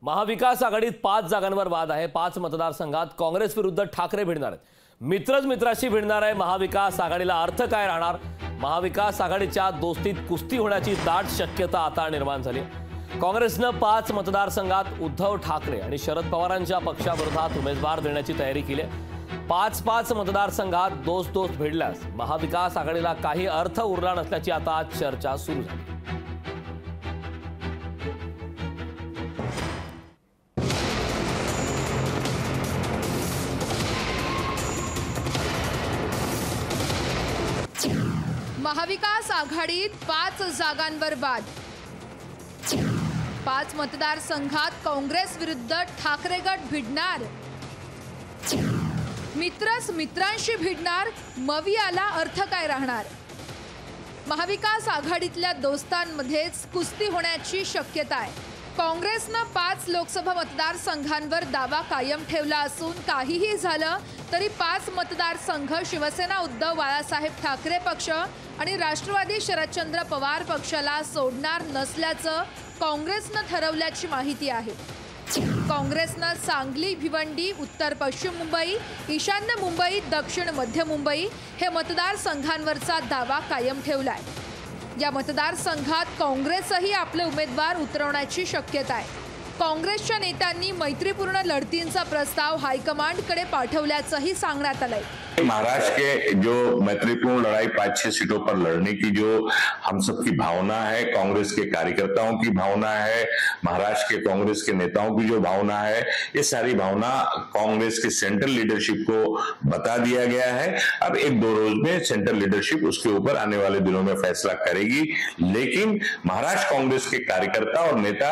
महाविकास आघाडीत 5 जागांवर वाद आहे। 5 मतदारसंघात काँग्रेस विरुद्ध ठाकरे भिडणार आहेत। मित्रच मित्राशी भिडणार आहे। महाविकास आघाडीला अर्थ काय राहणार? महाविकास आघाडीच्या दोस्तीत कुस्ती होण्याची दाट शक्यता आता निर्माण झाली। काँग्रेसनं 5 मतदारसंघात उद्धव ठाकरे आणि शरद पवारांच्या पक्षाविरोधात उमेदवार देण्याची तयारी केली आहे। 5 मतदारसंघात दोस्त भिडल्यास महाविकास आघाडीला काही अर्थ उरला नसल्याची आता चर्चा सुरू झाली। महाविकास आघाडीत 5 जागांवर वाद। 5 मतदारसंघात काँग्रेस विरुद्ध ठाकरे गट भिडणार। मित्रच मित्रांशी भिडणार। मवियाला अर्थ काय राहणार? महाविकास आघाडीतल्या दोस्तांमध्येच कुस्ती होण्याची शक्यता आहे। काँग्रेसनं 5 लोकसभा मतदारसंघांवर दावा कायम ठेवला असून काहीही झालं तरी 5 मतदारसंघ शिवसेना उद्धव बाळासाहेब ठाकरे पक्ष आणि राष्ट्रवादी शरदचंद्र पवार पक्षाला सोडणार नसल्याचं काँग्रेसनं ठरवल्याची माहिती आहे। काँग्रेसनं सांगली, भिवंडी, उत्तर पश्चिम मुंबई, ईशान्य मुंबई, दक्षिण मध्य मुंबई हे मतदारसंघांवरचा दावा कायम ठेवलाय। या मतदारसंघात काँग्रेसही आपले उमेदवार उतरवण्याची शक्यता आहे। काँग्रेसच्या नेत्यांनी मैत्रीपूर्ण लढतींचा प्रस्ताव हाईकमांडकडे पाठवल्याचंही सांगण्यात आलंय। महाराष्ट्र के जो मैत्रीपूर्ण लड़ाई 5-6 सीटों पर लड़ने की जो हम सबकी भावना है, कांग्रेस के कार्यकर्ताओं की भावना है, महाराष्ट्र के कांग्रेस के नेताओं की जो भावना है, ये सारी भावना कांग्रेस के सेंट्रल लीडरशिप को बता दिया गया है। अब 1-2 रोज में सेंट्रल लीडरशिप उसके ऊपर आने वाले दिनों में फैसला करेगी, लेकिन महाराष्ट्र कांग्रेस के कार्यकर्ता और नेता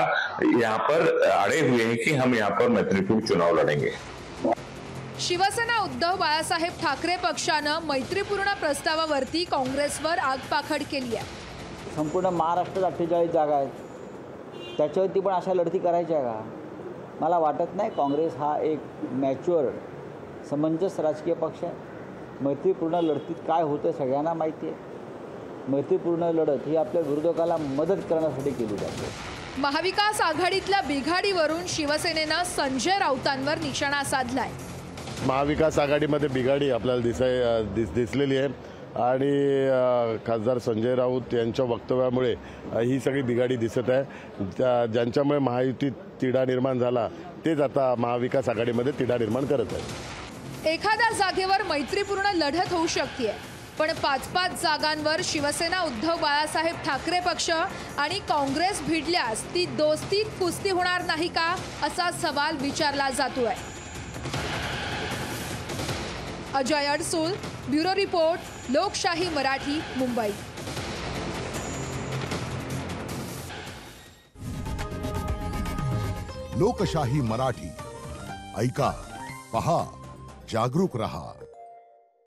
यहाँ पर अड़े हुए हैं कि हम यहाँ पर मैत्रीपूर्ण चुनाव लड़ेंगे। शिवसेना उद्धव बाळासाहेब ठाकरे पक्षानं मैत्रीपूर्ण प्रस्तावावरती काँग्रेसवर आगपाखड केली आहे। संपूर्ण महाराष्ट्रात 48 जागा आहेत, त्याच्यावरती पण अशा लढती करायच्या का? मला वाटत नाही। काँग्रेस हा एक मॅच्युअर समंजस राजकीय पक्ष आहे। मैत्रीपूर्ण लढतीत काय होतं सगळ्यांना माहिती आहे। मैत्रीपूर्ण लढत ही आपल्या विरोधकाला मदत करण्यासाठी केली जाते। महाविकास आघाडीतल्या बिघाडीवरून शिवसेनेनं संजय राऊतांवर निशाणा साधलाय। महाविकास आघाडीमध्ये बिघाडी आपल्याला दिसलेली आहे आणि खासदार संजय राऊत यांच्या वक्तव्यामुळे ही सगळी बिघाडी दिसत आहे। ज्यांच्यामुळे महायुतीत तिढा निर्माण झाला तेच आता महाविकास आघाडीमध्ये तिढा निर्माण करत आहे। एखाद्या जागेवर मैत्रीपूर्ण लढत होऊ शकते, पण 5 जागांवर शिवसेना उद्धव बाळासाहेब ठाकरे पक्ष आणि काँग्रेस भिडल्यास ती दोस्तीत कुस्ती होणार नाही का, असा सवाल विचारला जातोय। अजय अडसूल, ब्युरो रिपोर्ट, लोकशाही मराठी, मुंबई। लोकशाही मराठी ऐका, पहा, जागरूक रहा।